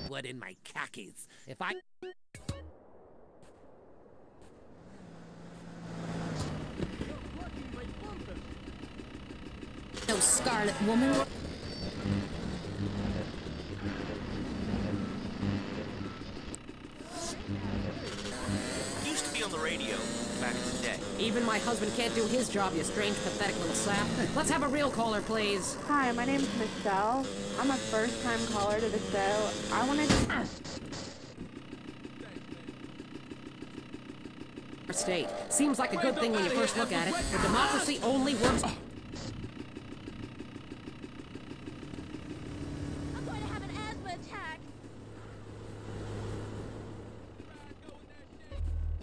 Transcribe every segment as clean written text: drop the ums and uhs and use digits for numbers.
Blood in my khakis. If I... No Scarlet Woman. Used to be on the radio back in the day. Even my husband can't do his job, you strange, pathetic little sap. Let's have a real caller, please. Hi, my name's Michelle. I'm a first-time caller to the show. I wanted to... State. Seems like a good thing when you first look at it, but democracy only works... I'm going to have an asthma attack.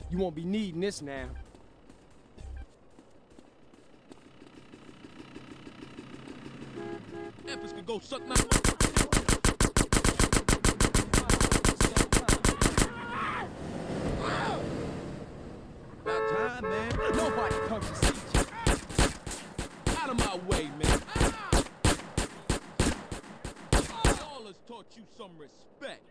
You won't be needing this now. Empress can go suck my... About time, man. Nobody comes to see you. Out of my way, man. All has taught you some respect.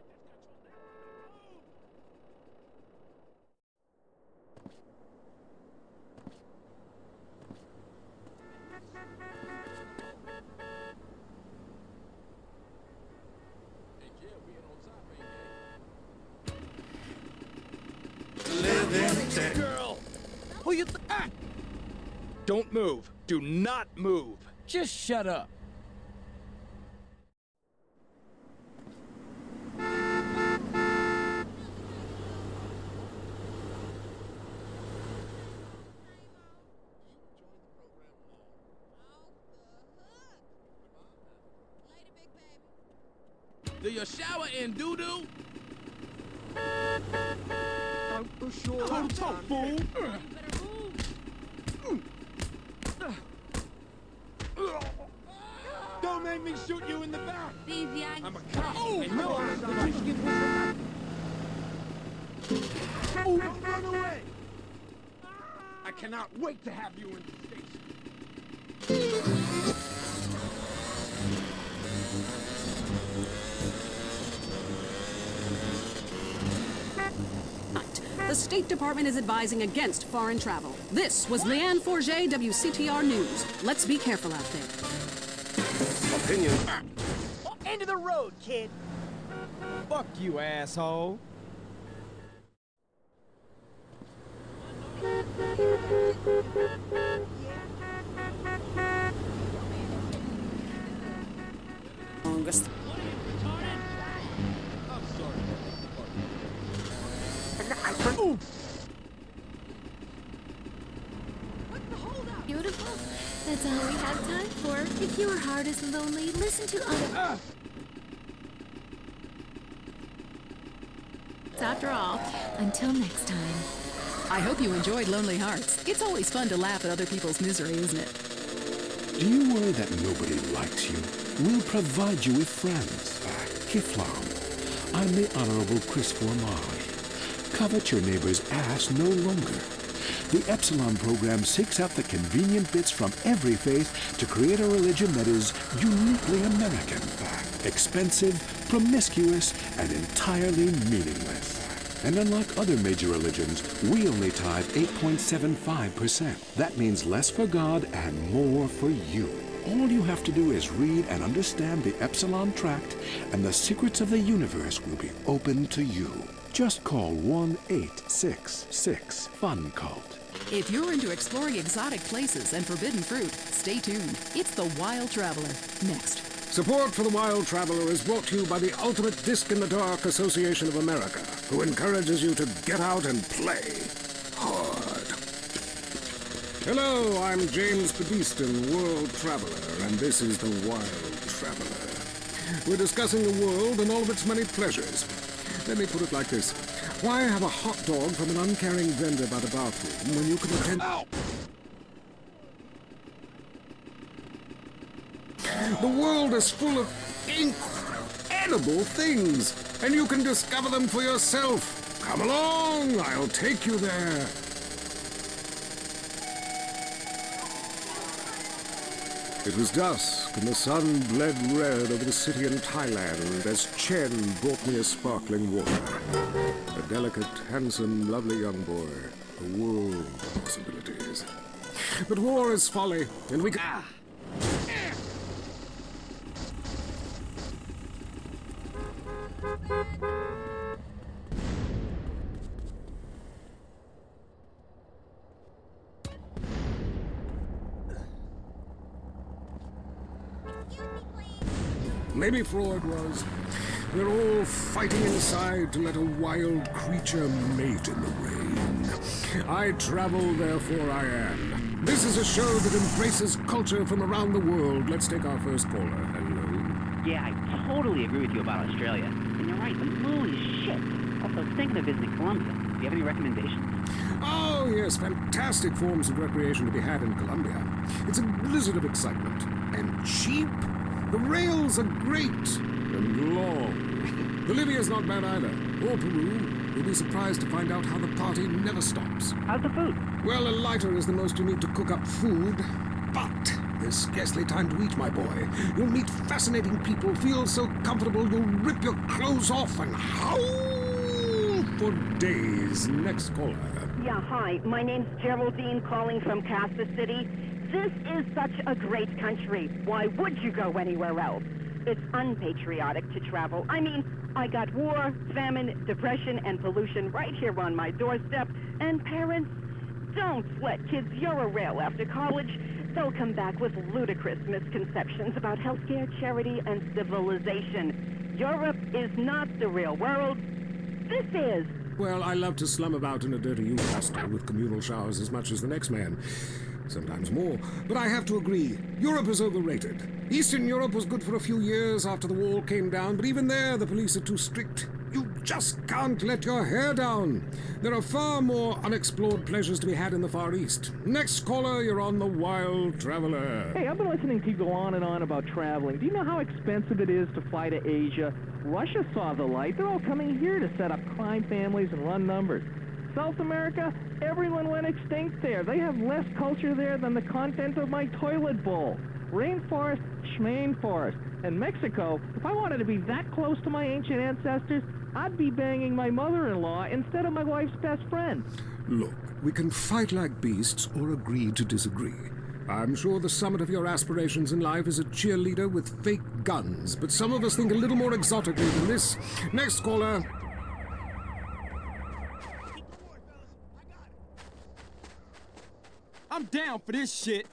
Girl! Who you Don't move. Do not move. Just shut up. Do you shower in doo-doo? For sure. Toe, fool. Don't make me shoot you in the back. Easy, I'm a cop. And no, I'm don't run away. I cannot wait to have you in the station. The State Department is advising against foreign travel. This was Leanne Forget, WCTR News. Let's be careful out there. Opinion. End of the road, kid. Fuck you, asshole. Longest. I'm sorry. Beautiful. That's all we have time for. If your heart is lonely, listen to other... After all, until next time. I hope you enjoyed Lonely Hearts. It's always fun to laugh at other people's misery, isn't it? Do you worry that nobody likes you? We'll provide you with friends. Kiflam. I'm the Honorable Chris Formari. Covet your neighbor's ass no longer. The Epsilon program seeks out the convenient bits from every faith to create a religion that is uniquely American. Expensive, promiscuous, and entirely meaningless. And unlike other major religions, we only tithe 8.75%. That means less for God and more for you. All you have to do is read and understand the Epsilon Tract, and the secrets of the universe will be open to you. Just call 1-866-FUN-CULT. If you're into exploring exotic places and forbidden fruit, stay tuned. It's The Wild Traveler. Next. Support for The Wild Traveler is brought to you by the Ultimate Disc in the Dark Association of America, who encourages you to get out and play hard. Hello, I'm James Pedestin, World Traveler, and this is The Wild Traveler. We're discussing the world and all of its many pleasures. Let me put it like this. Why have a hot dog from an uncaring vendor by the bathroom when you can attend... Ow! The world is full of incredible things, and you can discover them for yourself. Come along, I'll take you there. It was dusk, and the sun bled red over the city in Thailand as Chen brought me a sparkling water. A delicate, handsome, lovely young boy. A world of possibilities. But war is folly, and we can... Maybe Freud was. We're all fighting inside to let a wild creature mate in the rain. I travel, therefore I am. This is a show that embraces culture from around the world. Let's take our first caller. Hello. Yeah, I totally agree with you about Australia. And you're right, the moon is shit. Also, I was thinking of visiting Colombia. Do you have any recommendations? Oh, yes, fantastic forms of recreation to be had in Colombia. It's a blizzard of excitement. And cheap. The rails are great and long. Bolivia's not bad either. Or Peru. You'll be surprised to find out how the party never stops. How's the food? Well, a lighter is the most you need to cook up food. But there's scarcely time to eat, my boy. You'll meet fascinating people, feel so comfortable you'll rip your clothes off and howl for days. Next caller. Yeah, hi. My name's Geraldine, calling from Casa City. This is such a great country. Why would you go anywhere else? It's unpatriotic to travel. I mean, I got war, famine, depression, and pollution right here on my doorstep. And parents, don't let kids Euro-rail after college. They'll come back with ludicrous misconceptions about healthcare, charity, and civilization. Europe is not the real world. This is. Well, I love to slum about in a dirty youth hostel with communal showers as much as the next man. Sometimes more. But I have to agree, Europe is overrated. Eastern Europe was good for a few years after the wall came down, but even there the police are too strict. You just can't let your hair down. There are far more unexplored pleasures to be had in the Far East. Next caller, you're on the Wild Traveler. Hey, I've been listening to you go on and on about traveling. Do you know how expensive it is to fly to Asia? Russia saw the light. They're all coming here to set up crime families and run numbers. South America, everyone went extinct there. They have less culture there than the content of my toilet bowl. Rainforest, schmain forest. And Mexico, if I wanted to be that close to my ancient ancestors, I'd be banging my mother-in-law instead of my wife's best friend. Look, we can fight like beasts or agree to disagree. I'm sure the summit of your aspirations in life is a cheerleader with fake guns, but some of us think a little more exotically than this. Next caller. I'm down for this shit.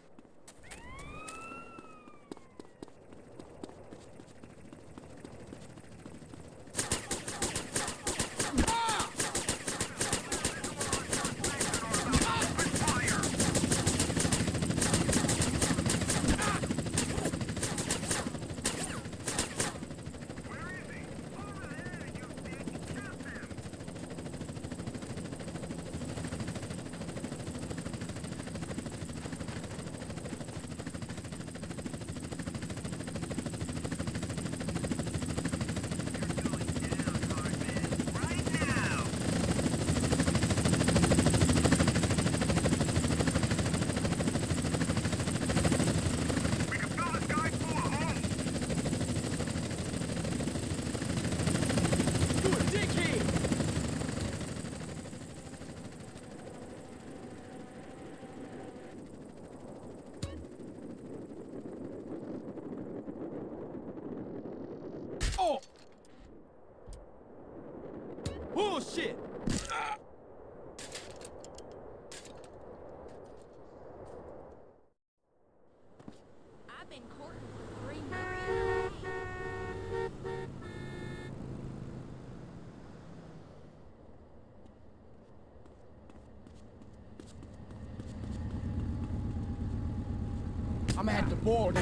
Oh! Bullshit! I've been courting for 3 months. I'm at the border.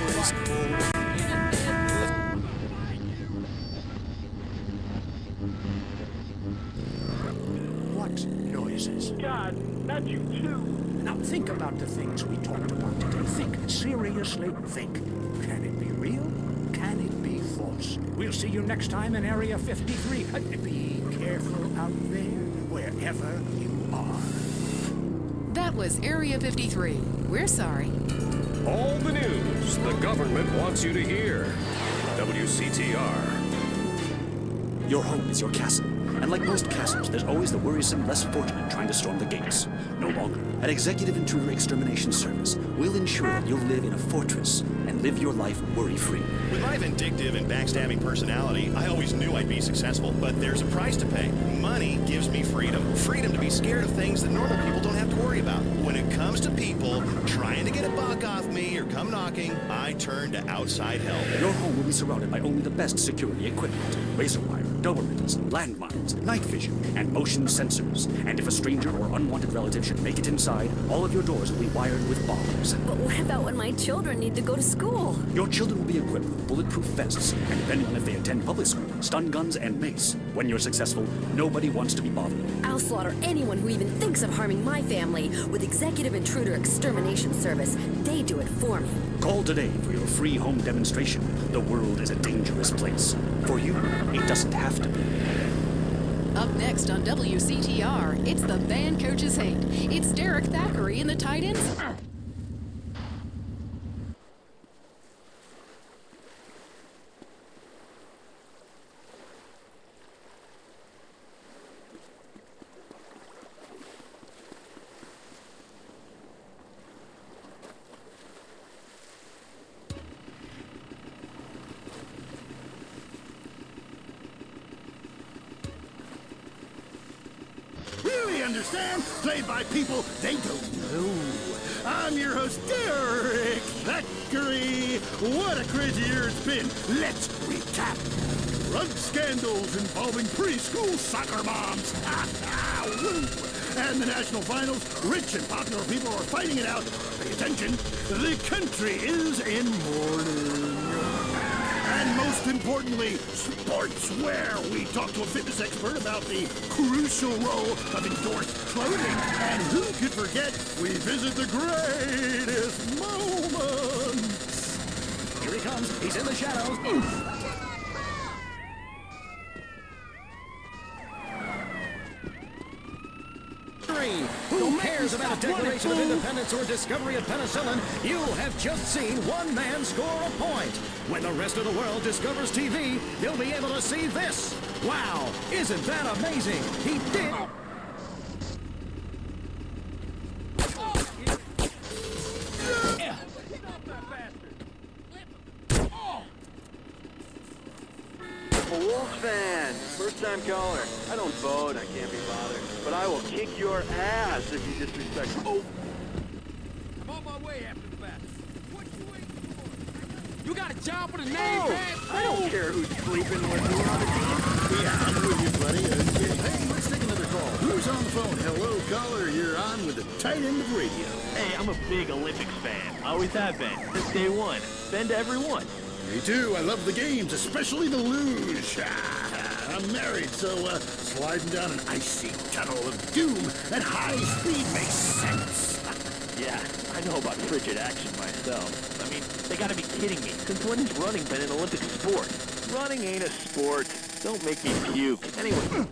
What noises? God, not you too. Now think about the things we talked about today. Think, seriously think. Can it be real? Can it be false? We'll see you next time in Area 53. Be careful out there, wherever you are. That was Area 53. We're sorry. All the news the government wants you to hear. WCTR. Your home is your castle. And like most castles, there's always the worrisome, less fortunate trying to storm the gates. No longer. At Executive Intruder Extermination Service, we'll ensure that you'll live in a fortress and live your life worry-free. With my vindictive and backstabbing personality, I always knew I'd be successful, but there's a price to pay. Money gives me freedom. Freedom to be scared of things that normal people don't have to worry about. When it comes to people trying to get a buck off me or come knocking, I turn to outside help. Your home will be surrounded by only the best security equipment. Razor wire, Dobermans, landmines, night vision, and motion sensors. And if a stranger or unwanted relative should make it inside, all of your doors will be wired with bombs. But what about when my children need to go to school? Your children will be equipped with bulletproof vests, and depending on if they attend public school, stun guns and mace. When you're successful, nobody wants to be bothered. I'll slaughter anyone who even thinks of harming my family with Executive Intruder Extermination Service. They do it for me. Call today for your free home demonstration. The world is a dangerous place. For you, it doesn't have to be. Up next on WCTR, it's the band coaches hate. It's Derek Thackeray in the tight ends. Really understand? Played by people they don't know. I'm your host, Derek Thackeray. What a crazy year it's been. Let's recap. Drug scandals involving preschool soccer moms. Woo. And the national finals, rich and popular people are fighting it out. Pay attention. The country is in mourning. And most importantly, sportswear. We talked to a fitness expert about the crucial role of endorsed clothing. And who could forget, we visit the greatest moments. Here he comes. He's in the shadows. Who cares about a Declaration of Independence or discovery of penicillin? You have just seen one man score a point. When the rest of the world discovers TV, they'll be able to see this. Wow, isn't that amazing? He did. I'm a Wolves fan, first-time caller. I don't vote, I can't be bothered. But I will kick your ass if you disrespect me. Oh! I'm on my way after the bat. What you waiting for? You got a job with a name tag? I don't care who's sleeping or doing on the team. Yeah, I'm with you, buddy. Hey, let's take another call. Who's on the phone? Hello, caller. You're on with the tight end of radio. Hey, I'm a big Olympics fan. Always have been. Since day one. Been to every one. Me too. I love the games, especially the luge. I'm married, so sliding down an icy tunnel of doom at high speed makes sense. Yeah, I know about frigid action myself. I mean, they gotta be kidding me. Since when has running been an Olympic sport? Running ain't a sport. Don't make me puke. Anyway.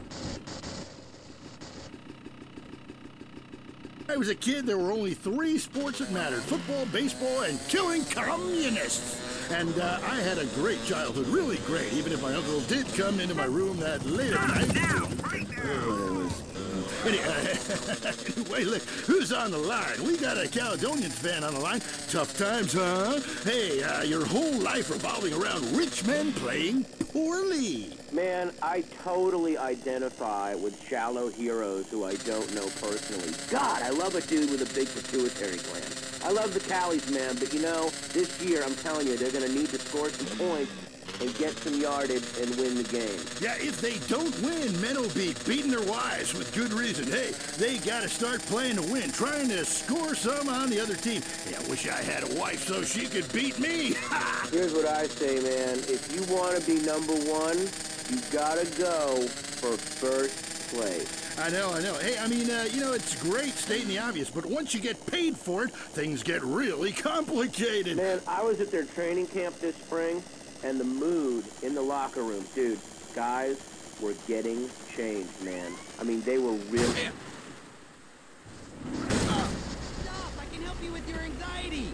When I was a kid, there were only 3 sports that mattered: football, baseball, and killing communists. And I had a great childhood, really great, even if my uncle did come into my room that late at night. Anyway, look, who's on the line? We got a Caledonians fan on the line. Tough times, huh? Hey, your whole life revolving around rich men playing poorly. Man, I totally identify with shallow heroes who I don't know personally. God, I love a dude with a big pituitary gland. I love the Callies, man, but you know, this year, I'm telling you, they're going to need to score some points and get some yardage and win the game. Yeah, if they don't win, men will be beating their wives with good reason. Hey, they got to start playing to win, trying to score some on the other team. Yeah, I wish I had a wife so she could beat me. Here's what I say, man. If you want to be number one, you got to go for first place. I know. Hey, I mean, you know, it's great stating the obvious, but once you get paid for it, things get really complicated. Man, I was at their training camp this spring, and the mood in the locker room, dude, guys were getting changed, man. I mean, they were really... Stop! I can help you with your anxiety.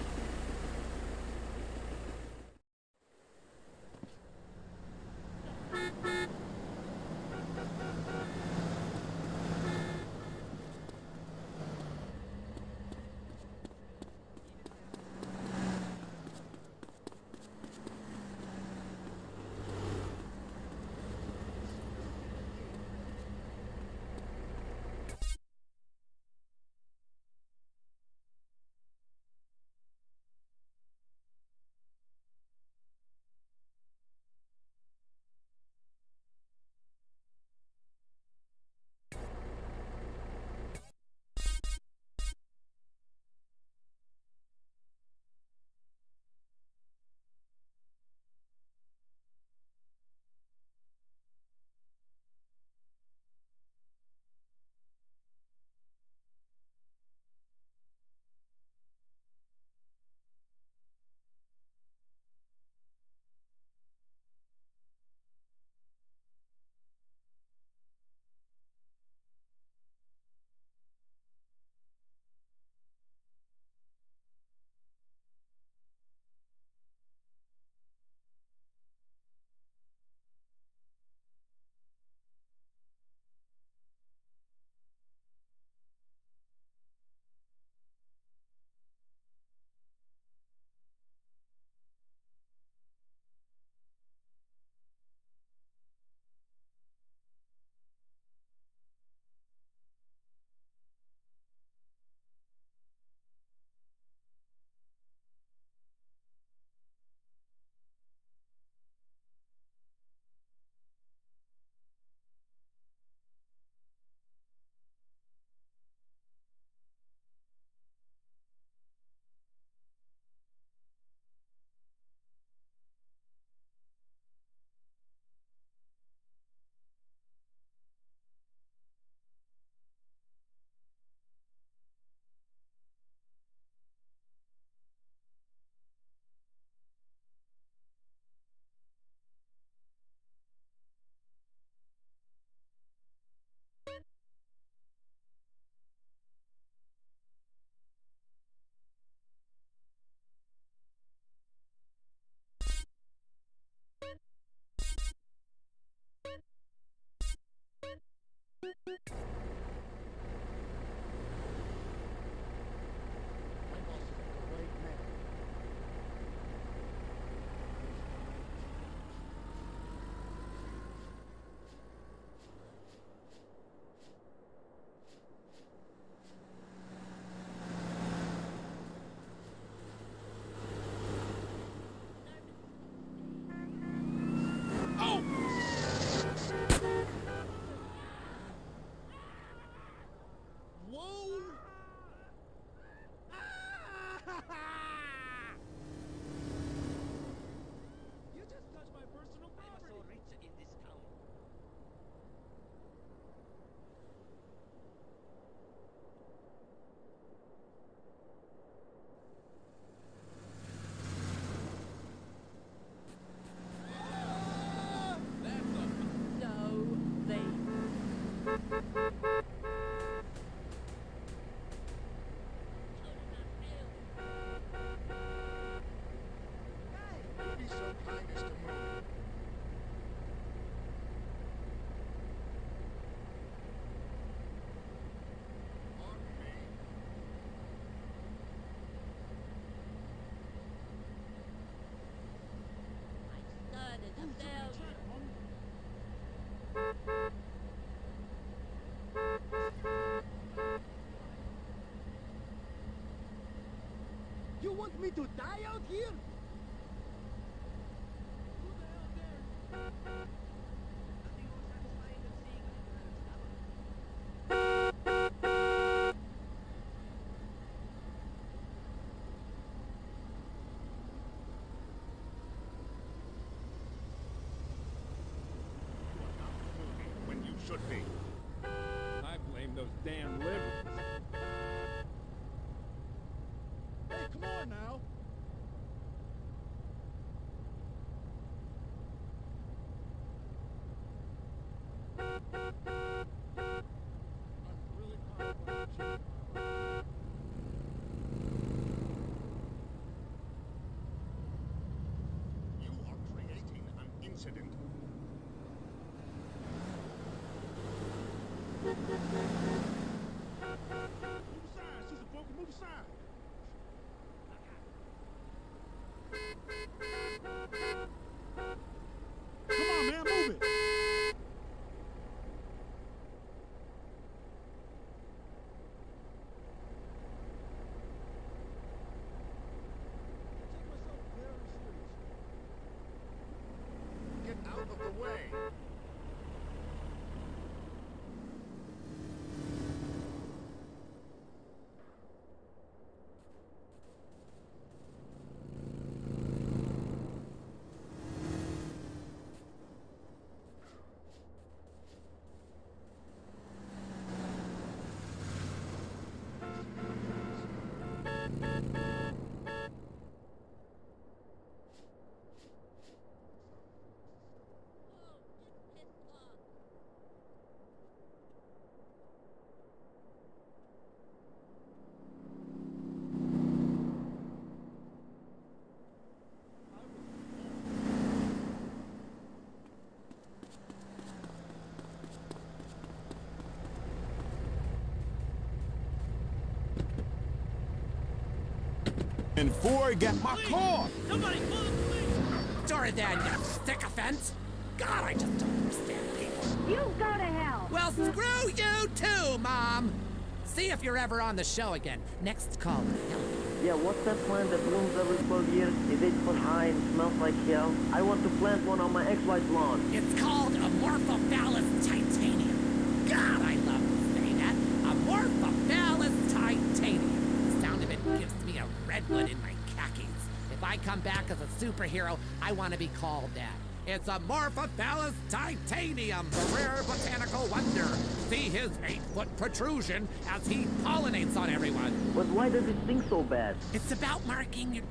You want me to die out here? When you should be. I blame those damn liberals. Hey, come on now. You are creating an incident. Move aside, Susan Funky, move aside. Come on, man, move it. Get out of the way. And four, get my car. Somebody pull the police! Sorry then, you sycophant. God, I just don't understand people. You go to hell! Well, screw you too, Mom! See if you're ever on the show again. Next call. Yeah, what's that plant that blooms every 12 years? Is 8 foot high and smells like hell? I want to plant one on my ex-wife's lawn. It's called Amorphophallus titanium. God, I love to say that. Amorphophallus titanium. The sound of it gives me a redwood in my khakis. If I come back as a superhero, I want to be called that. It's Amorphophallus titanium, the rare botanical wonder. See his 8-foot protrusion as he pollinates on everyone. But why does it stink so bad? It's about marking your...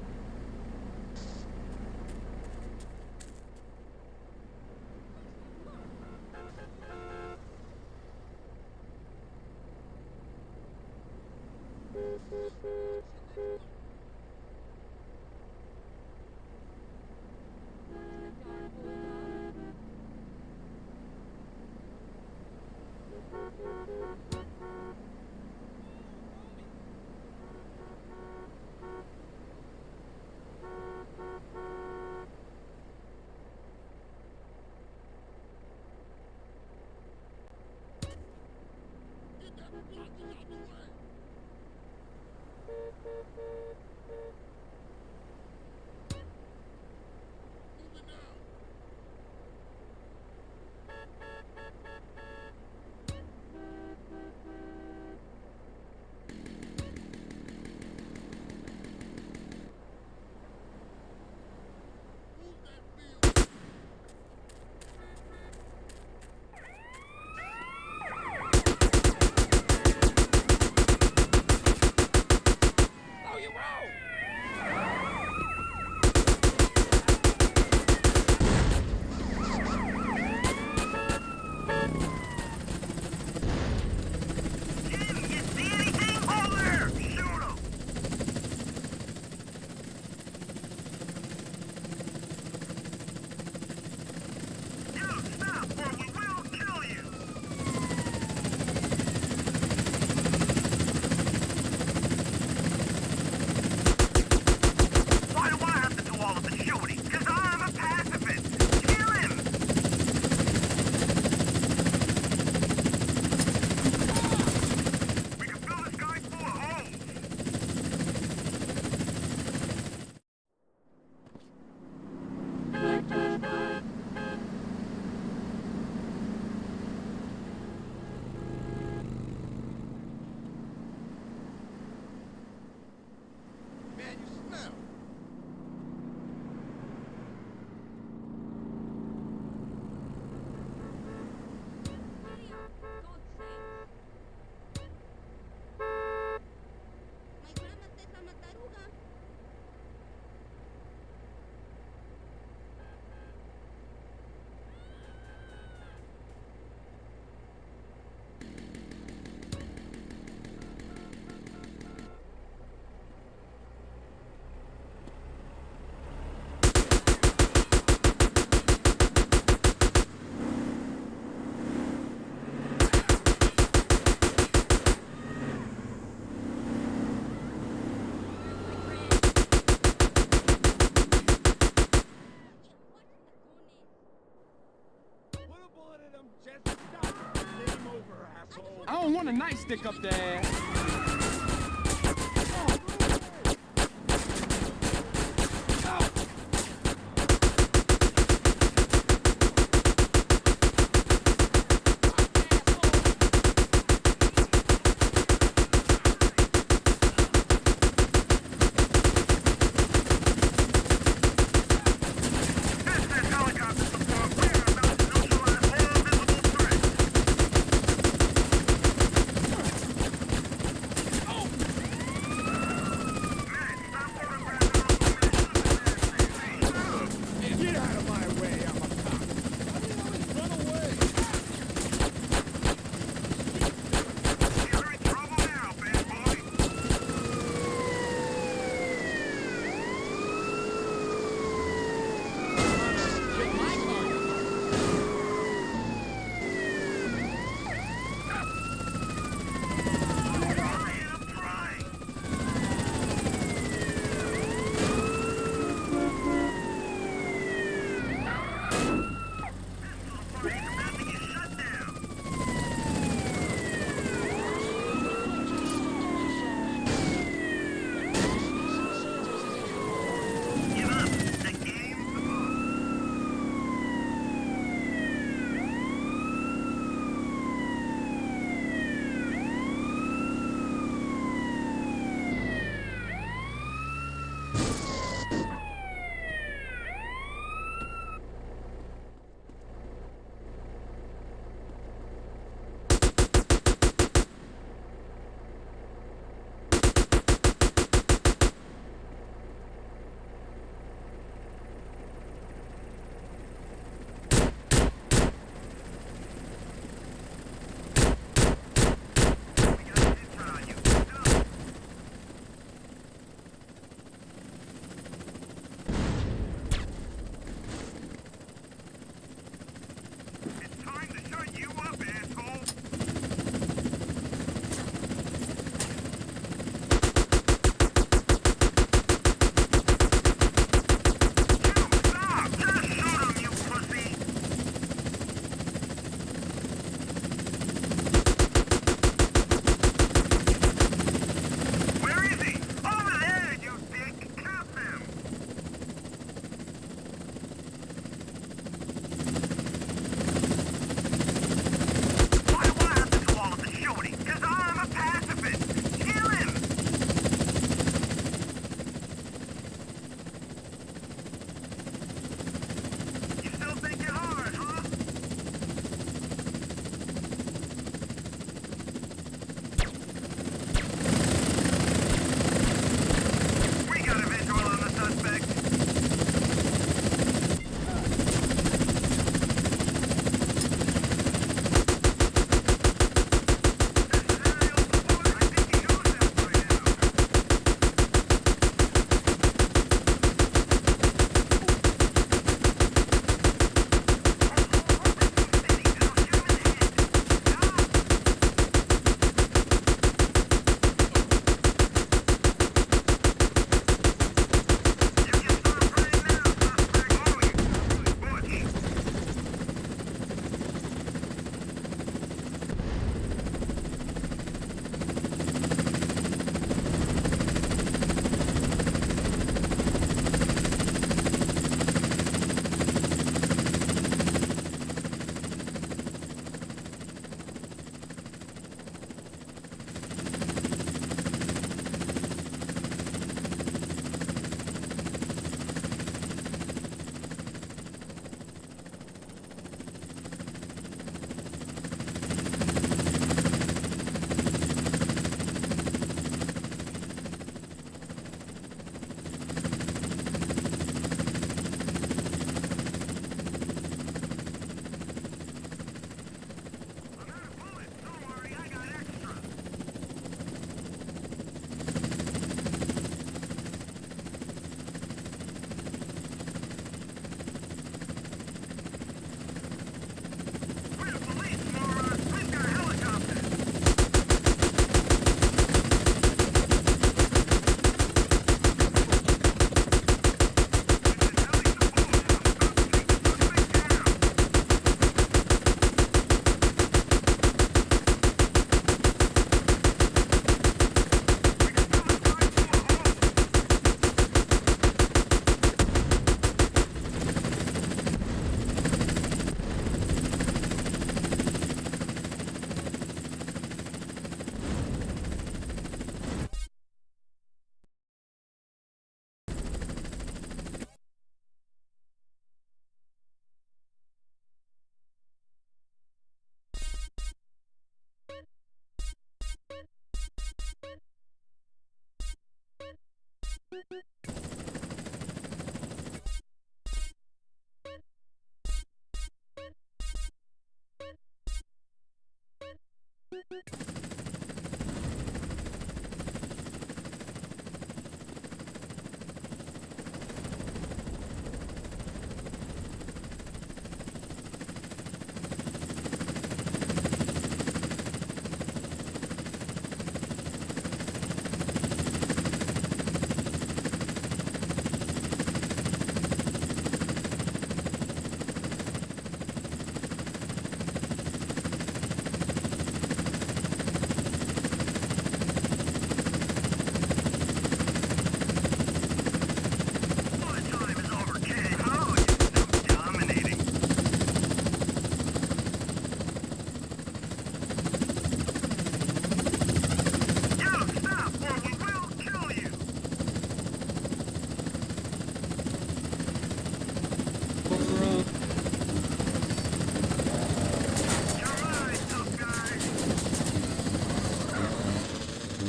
a nightstick up there.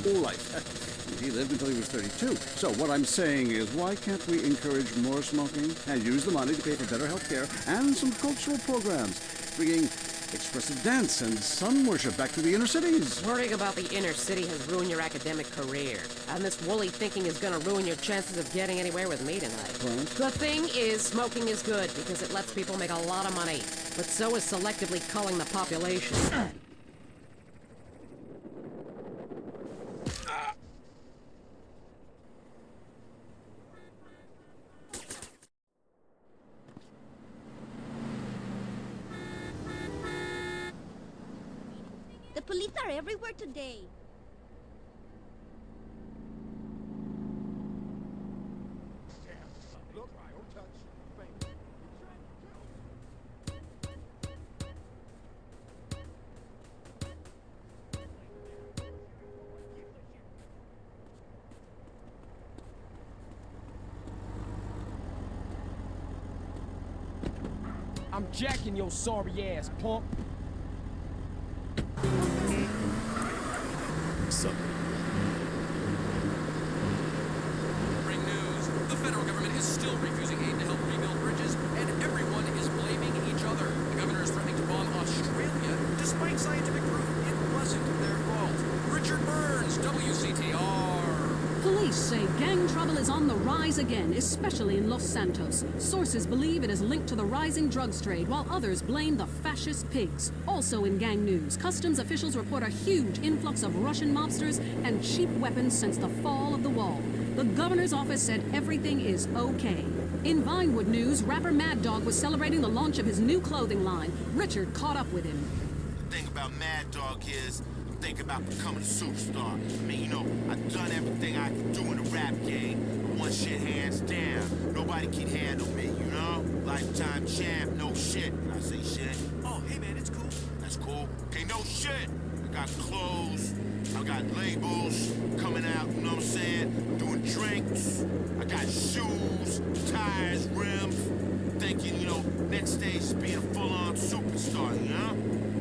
Life. He lived until he was 32. So what I'm saying is, why can't we encourage more smoking and use the money to pay for better health care and some cultural programs, bringing expressive dance and sun worship back to the inner cities? Worrying about the inner city has ruined your academic career, and this woolly thinking is gonna ruin your chances of getting anywhere with me tonight. What? The thing is, smoking is good because it lets people make a lot of money, but so is selectively culling the population. The police are everywhere today. I'm jacking your sorry ass, punk. Breaking news. The federal government is still refusing aid to help rebuild bridges, and everyone is blaming each other. The governor is threatening to bomb Australia, despite scientific proof it wasn't their fault. Richard Burns, WCTR. Police say gang trouble is on the rise again, especially in Los Santos. Sources believe it is linked to the rising drugs trade, while others blame the fascist pigs. Also in gang news, customs officials report a huge influx of Russian mobsters and cheap weapons since the fall of the wall. The governor's office said everything is okay. In Vinewood news, rapper Mad Dog was celebrating the launch of his new clothing line. Richard caught up with him. The thing about Mad Dog is, think about becoming a superstar. I mean, you know, I've done everything I could do in the rap game. But one shit hands down. Nobody can handle me, you know? Lifetime champ, no shit. Can I say shit? Oh, hey man, it's cool. That's cool. Okay, no shit. I got clothes. I got labels coming out, you know what I'm saying? I'm doing drinks. I got shoes, tires, rims. Thinking, you know, next stage is being a full-on superstar, you know?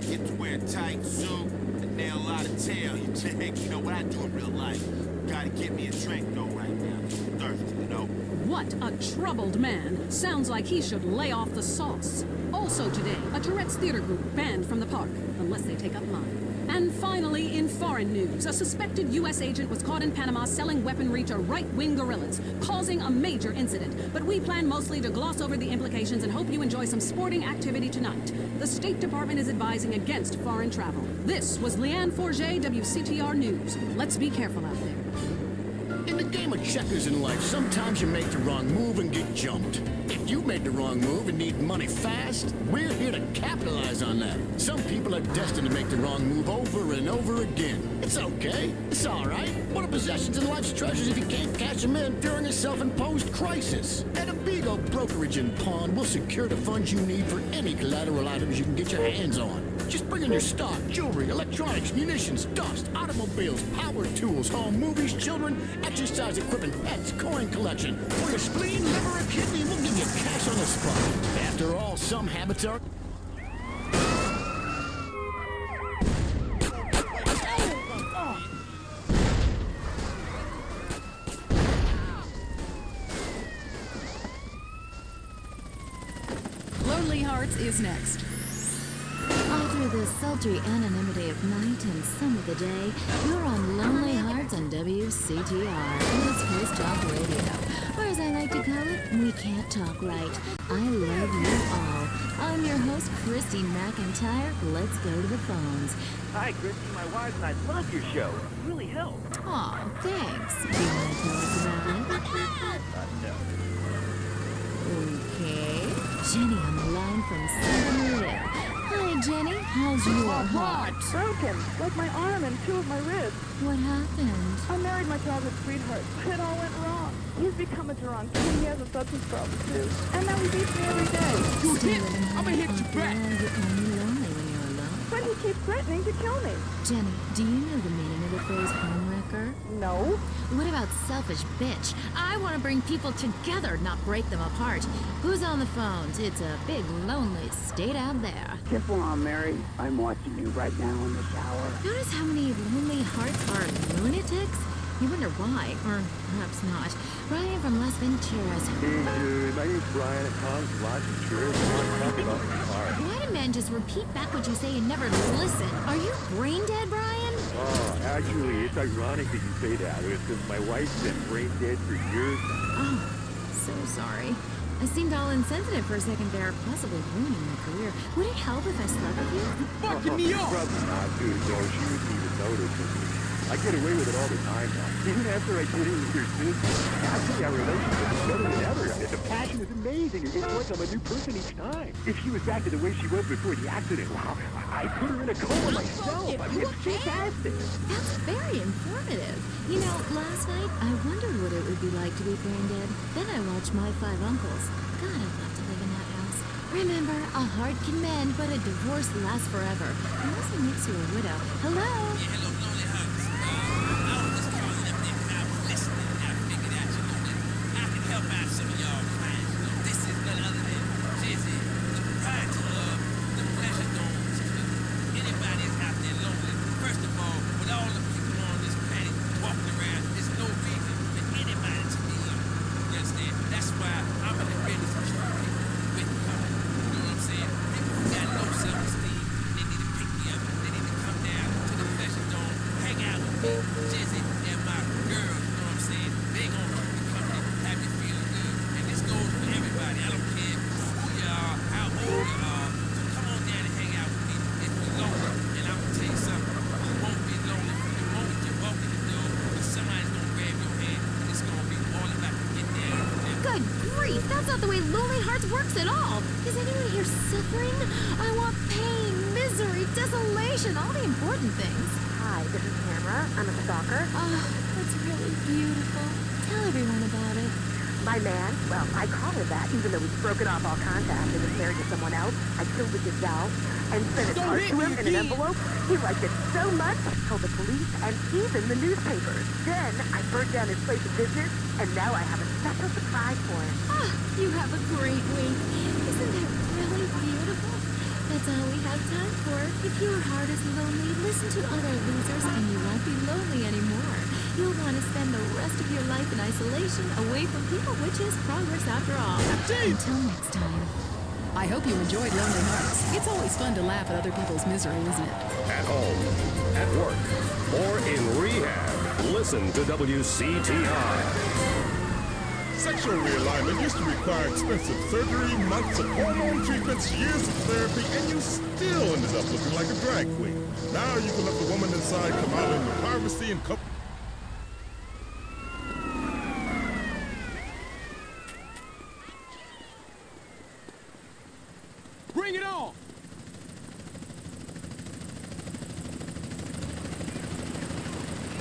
Get to wear a tight suit. Nail a lot of tail, you dig? You know what I do in real life. Gotta get me a drink though right now. I'm thirsty, you know? What a troubled man. Sounds like he should lay off the sauce. Also today, a Tourette's theater group banned from the park, unless they take up mine. And finally, in foreign news, a suspected U.S. agent was caught in Panama selling weaponry to right-wing guerrillas, causing a major incident. But we plan mostly to gloss over the implications and hope you enjoy some sporting activity tonight. The State Department is advising against foreign travel. This was Leanne Forget, WCTR News. Let's be careful out there. In the game of checkers in life, sometimes you make the wrong move and get jumped. If you made the wrong move and need money fast, we're here to capitalize on that. Some people are destined to make the wrong move over and over again. It's okay. It's all right. What are possessions and life's treasures if you can't cash them in during a self-imposed crisis? At Abigo Brokerage and Pawn, we'll secure the funds you need for any collateral items you can get your hands on. Just bring in your stock, jewelry, electronics, munitions, dust, automobiles, power tools, home movies, children, exercise equipment, pets, coin collection. For your spleen, liver, or kidney, we'll give you cash on the spot. After all, some habits are... Hearts is next. All through the sultry anonymity of night and some of the day, you're on Lonely Hearts on WCTR, West Coast Talk Radio. Or as I like to call it, We Can't Talk Right. I love you all. I'm your host, Christine McIntyre. Let's go to the phones. Hi, Christy. My wife and I love your show. It really helped. Aw, thanks. Do you want to tell us about it? No. Okay. Jenny on the line from San Andreas. Hi, Jenny. How's your heart? Broken, like my arm and two of my ribs. What happened? I married my childhood sweetheart, but it all went wrong. He's become a drunk, and he has a substance problem, too. And now he beats me every day. You hit! I'm gonna hit you back! You're only lonely when you're alone. But he keeps threatening to kill me. Jenny, do you know the meaning of the phrase homewrecker? No. What about selfish bitch? I want to bring people together, not break them apart. Who's on the phones? It's a big, lonely state out there. Kiflom, Mary. I'm watching you right now in the shower. Notice how many lonely hearts are lunatics? You wonder why, or perhaps not. Brian from Las Venturas. Hey, dude. My name's Brian at Tom's Lodge Insurance. I want to talk about my car. Why do men just repeat back what you say and never listen? Are you brain dead, Brian? Oh, actually, it's ironic that you say that. It's because my wife's been brain dead for years now. Oh, so sorry. I seemed all insensitive for a second there, possibly ruining my career. Would it help if I slept with you? Fucking me up! Probably not, dude. No, she wouldn't even notice. I get away with it all the time now. Even after I did it with your sister. Actually, our relationship is better than ever. The passion is amazing. It's like I'm a new person each time. If she was back to the way she was before the accident, wow, I put her in a coma myself. I mean, it's fantastic. That's very informative. You know, last night, I wondered what it would be like to be brain dead. Then I watched My Five Uncles. God, I'd love to live in that house. Remember, a heart can mend, but a divorce lasts forever. Unless it makes you a widow. Hello? Yeah, hello, Lonely Hearts. I was just calling up there and I was listening and I figured out, you know, that I can help out some of y'all clients. You know, this is none other than Jizzy, the proprietor of the Pleasure Domes. Anybody that's out there lonely, first of all, with all the people on this planet walking around, there's no reason for anybody to be lonely. You understand? That's why I'm in the business of keeping people with company. You know what I'm saying? People who got low self-esteem, they need to pick me up. They need to come down to the Pleasure Dome, hang out with me, Jizzy, and my girls. You know what I'm saying? They gonna keep me company, have me feeling good. And this goes for everybody. I don't care who you are, how old you are. So come on down and hang out with me if you're lonely. And I'm gonna tell you something. You won't be lonely from the moment you walk in the door, but somebody's gonna grab your hand, and it's gonna be all about getting down with them. Good grief, that's not the way Lonely Hearts works at all. Is anyone here suffering? I want pain, misery, desolation, all the important things. Hi, this is Tamara. I'm a stalker. Oh, that's really beautiful. Tell everyone about it. My man, well, I call him that, even though he's broken off all contact and is married to someone else. I killed the gazelle and sent his heart to him in an envelope. He liked it so much, I told the police and even the newspapers. Then I burned down his place of business, and now I have a special surprise for him. Ah, you have a great week. Isn't that really beautiful? That's all we have time for. If your heart is lonely, listen to other losers and you won't be lonely anymore. You'll want to spend the rest of your life in isolation, away from people, which is progress after all. Until next time. I hope you enjoyed Lonely Hearts. It's always fun to laugh at other people's misery, isn't it? At home, at work, or in rehab, listen to WCTR. Sexual realignment used to require expensive surgery, months of hormone treatments, years of therapy, and you still ended up looking like a drag queen. Now you can let the woman inside come out in the privacy and comfort. Bring it on!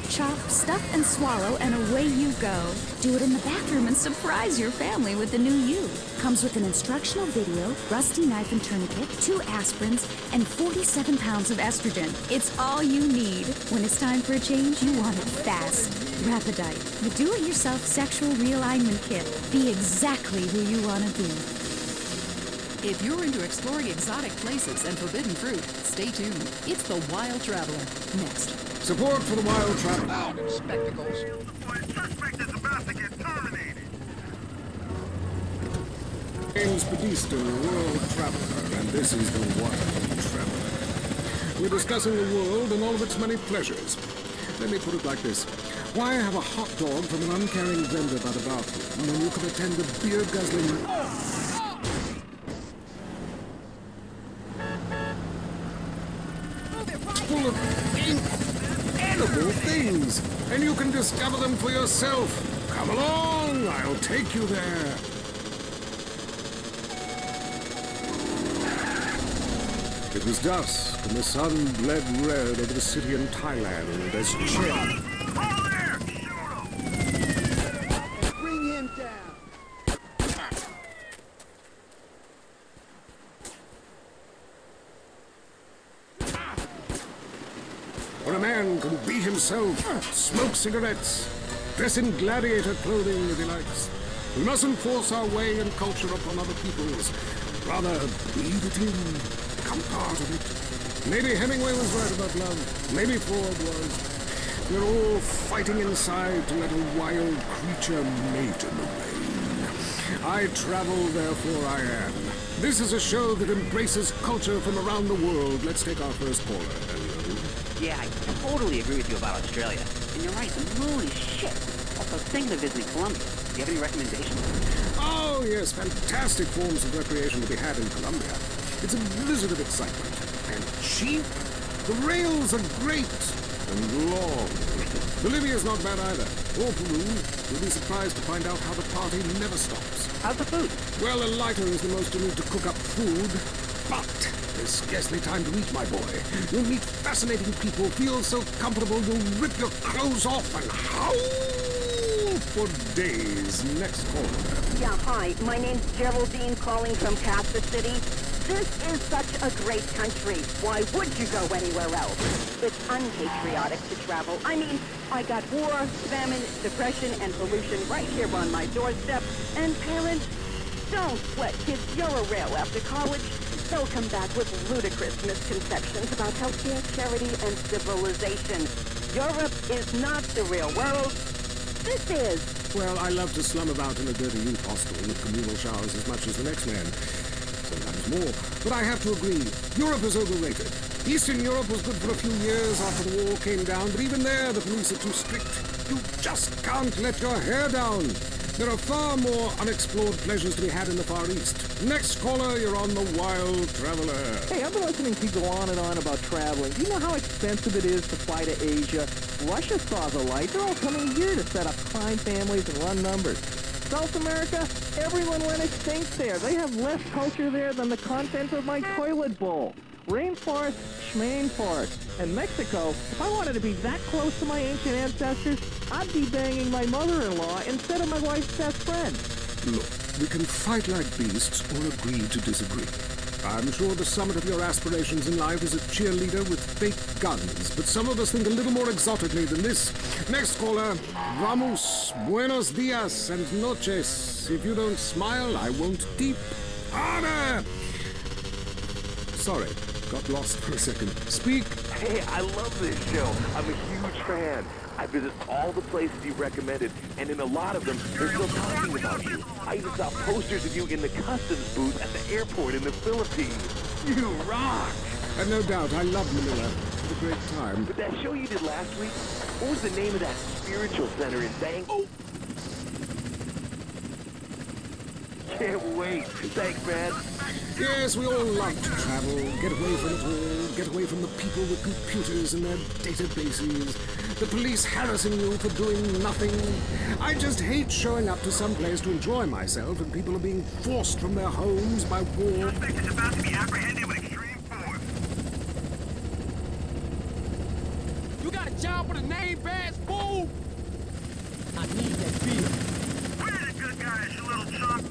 Chop, stuff, and swallow, and away you go. Do it in the bathroom and surprise your family with the new you. Comes with an instructional video, rusty knife and tourniquet, 2 aspirins, and 47 pounds of estrogen. It's all you need. When it's time for a change, you want it fast. Rapidite, the do-it-yourself sexual realignment kit. Be exactly who you want to be. If you're into exploring exotic places and forbidden fruit, stay tuned. It's The Wild Traveler. Next. Support for The Wild Traveler. Out in spectacles. name's Pedestal, World Traveler, and this is the Wild Traveler. We're discussing the world and all of its many pleasures. Let me put it like this. Why have a hot dog from an uncaring vendor by the bathroom when you can attend a beer-guzzling... full of edible things, and you can discover them for yourself. Come along, I'll take you there. It was dusk, and the sun bled red over the city in Thailand as Chen... Bring him down. Where a man can be himself, smoke cigarettes, dress in gladiator clothing if he likes. We mustn't force our way and culture upon other people's. Rather, breathe it in, become part of it. Maybe Hemingway was right about love. Maybe Ford was. We're all fighting inside to let a wild creature mate in the rain. I travel, therefore I am. This is a show that embraces culture from around the world. Let's take our first caller. Hello. Yeah, I totally agree with you about Australia. And you're right, the moon is shit. Also, thinking of visiting Colombia. Do you have any recommendations? Oh, yes, fantastic forms of recreation to be had in Colombia. It's a blizzard of excitement. And cheap. The rails are great. And long. Bolivia's not bad either. Or Peru. You'll be surprised to find out how the party never stops. How's the food? Well, a lighter is the most you need to cook up food. But there's scarcely time to eat, my boy. You'll meet fascinating people, feel so comfortable you'll rip your clothes off and howl for days. Next caller. Yeah, hi. My name's Geraldine calling from Kansas City. This is such a great country. Why would you go anywhere else? It's unpatriotic to travel. I mean, I got war, famine, depression, and pollution right here on my doorstep. And parents, don't sweat, kids. You're a rail after college. They'll come back with ludicrous misconceptions about healthcare, charity, and civilization. Europe is not the real world. This is. Well, I love to slum about in a dirty youth hostel with communal showers as much as the next man. Sometimes more. But I have to agree, Europe is overrated. Eastern Europe was good for a few years after the wall came down, but even there the police are too strict. You just can't let your hair down. There are far more unexplored pleasures to be had in the Far East. Next caller, you're on the Wild Traveler. Hey, I've been listening to you go on and on about traveling. Do you know how expensive it is to fly to Asia? Russia saw the light. They're all coming here to set up crime families and run numbers. South America, everyone went extinct there. They have less culture there than the contents of my toilet bowl. Rainforest, schmainforest. And Mexico, if I wanted to be that close to my ancient ancestors, I'd be banging my mother-in-law instead of my wife's best friend. Look, we can fight like beasts or agree to disagree. I'm sure the summit of your aspirations in life is a cheerleader with fake guns, but some of us think a little more exotically than this. Next caller, vamos, buenos dias and noches. If you don't smile, I won't deep. Harder! Sorry, got lost for a second. Speak. Hey, I love this show. I'm a huge fan. I visit all the places you recommended, and in a lot of them, they're still talking about you. I even saw posters of you in the customs booth at the airport in the Philippines. You rock! And no doubt, I love Manila. What a great time. But that show you did last week, what was the name of that spiritual center in Bangkok? Can't wait. Thanks, man. Yes, we all love to travel, get away from it all, get away from the people with computers and their databases, the police harassing you for doing nothing. I just hate showing up to some place to enjoy myself and people are being forced from their homes by war. Suspect is about to be apprehended with extreme force. You got a job with a name badge, fool? I need that beer. Where's the good guys, you little chump?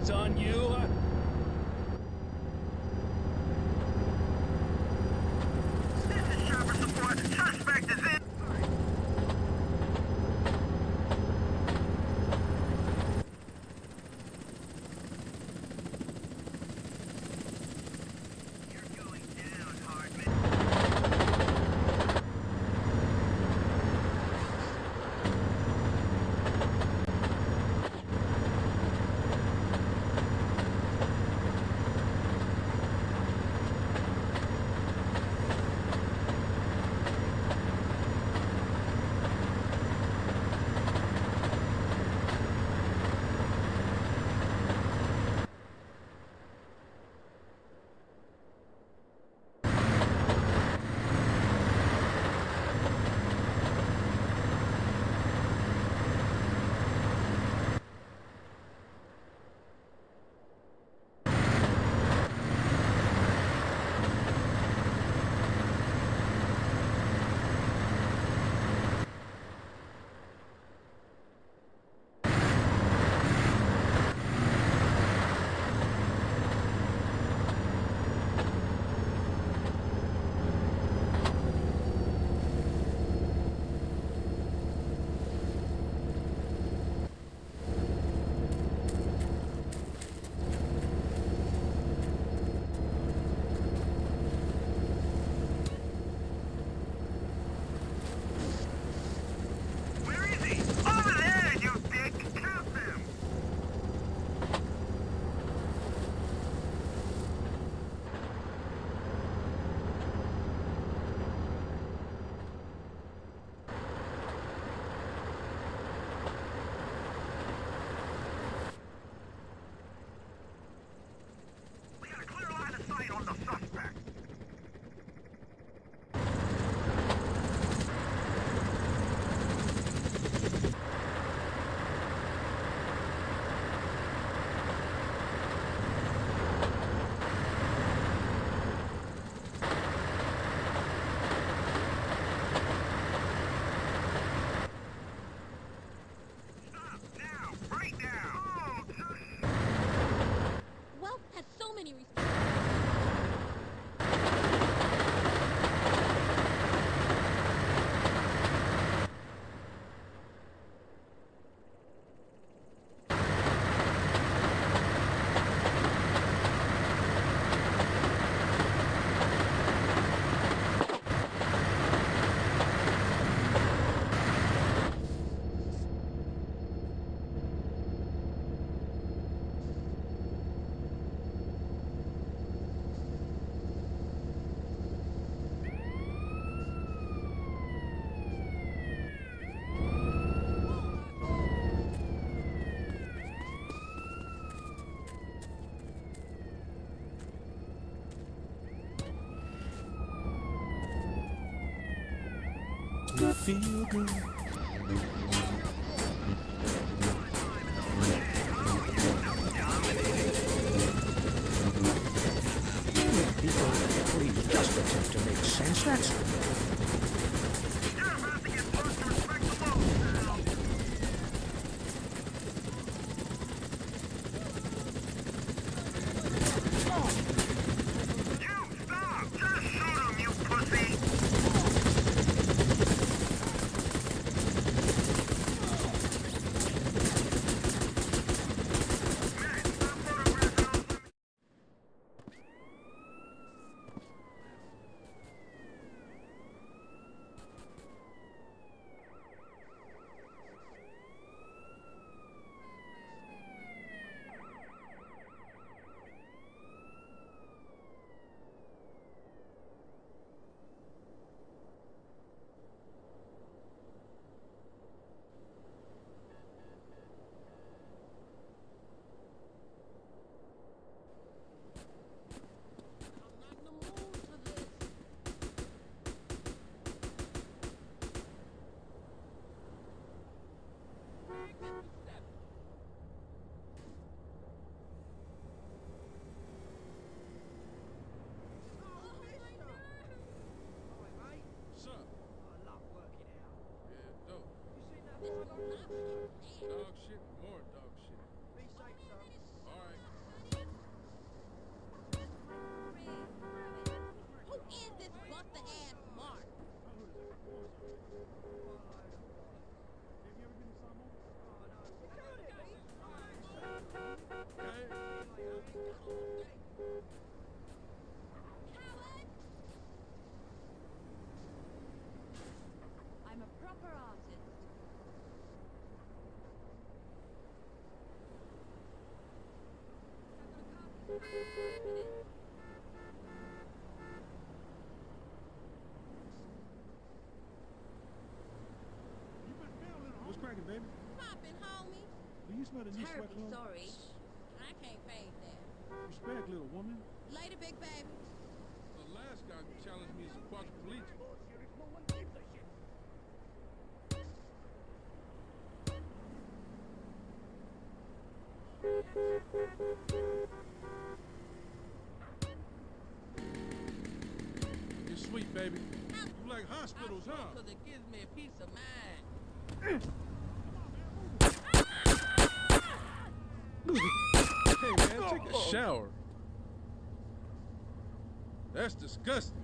It's on you, huh? This is Chopper Support. Suspect is in. You feel good. People, please just attempt to make sense, that's all. What's cracking, baby? Poppin', homie. Do you smell the new sweat Terribly club? sorry. I can't fade that. Respect, little woman. Later, big baby. The last guy who challenged me is a quadriplegic. You're sweet, baby. You like hospitals, huh? Because it gives me a peace of mind. Hey, man, take a shower. That's disgusting.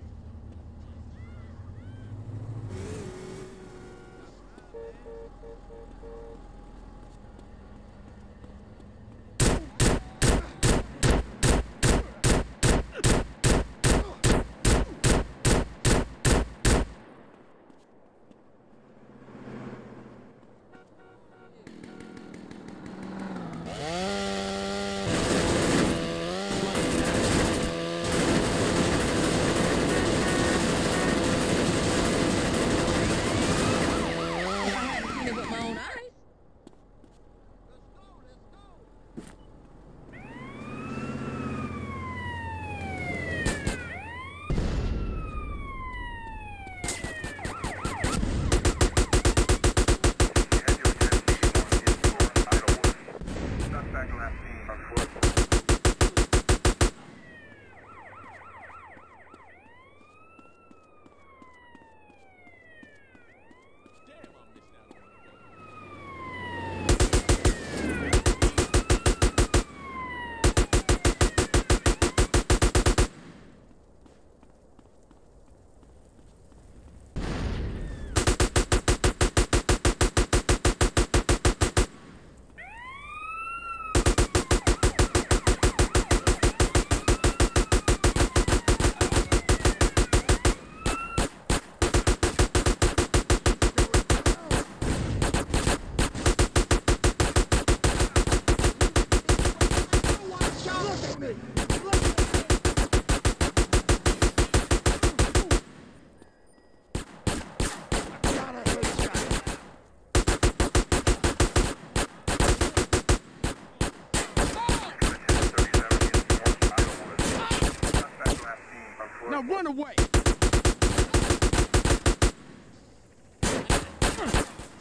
Now run away!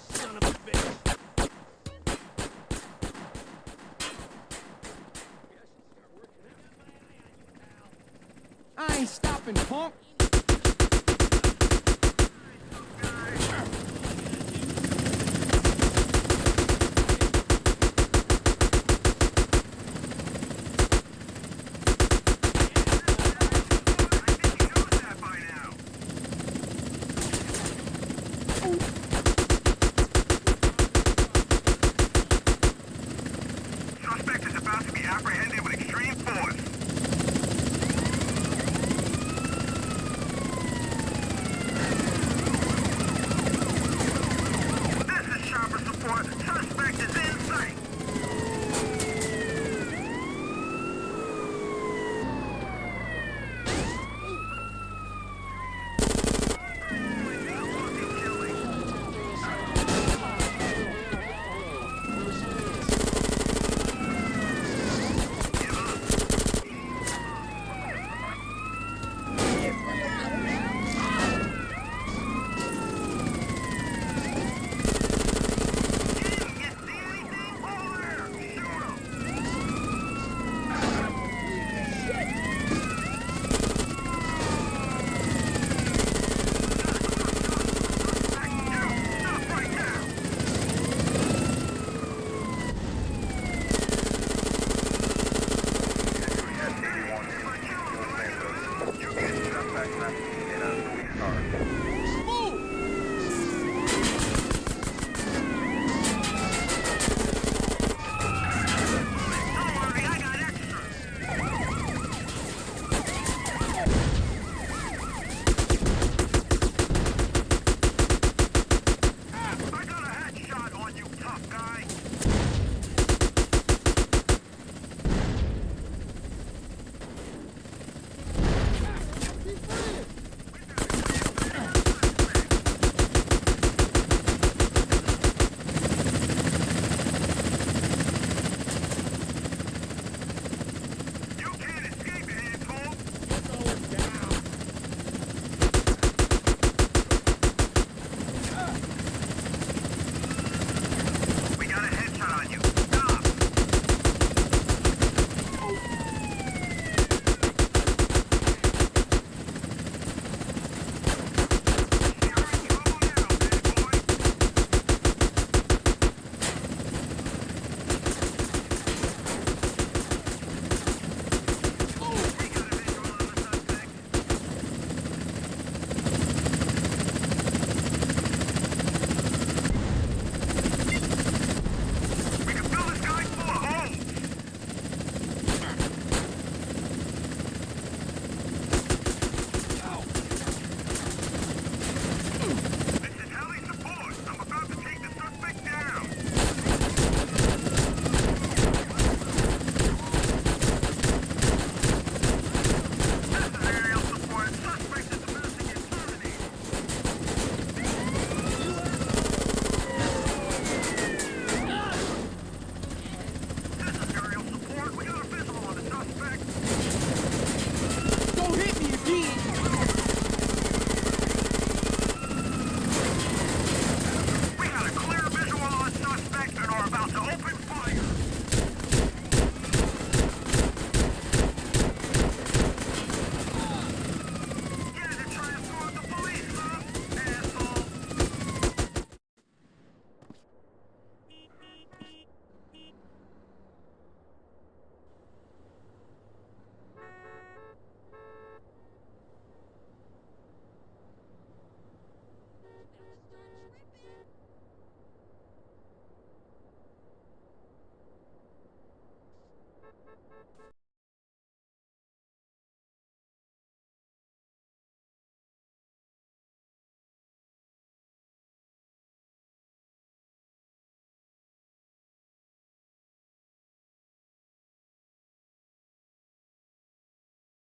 Son of a bitch! I ain't stopping, punk! Suspect is about to be apprehended with extreme force.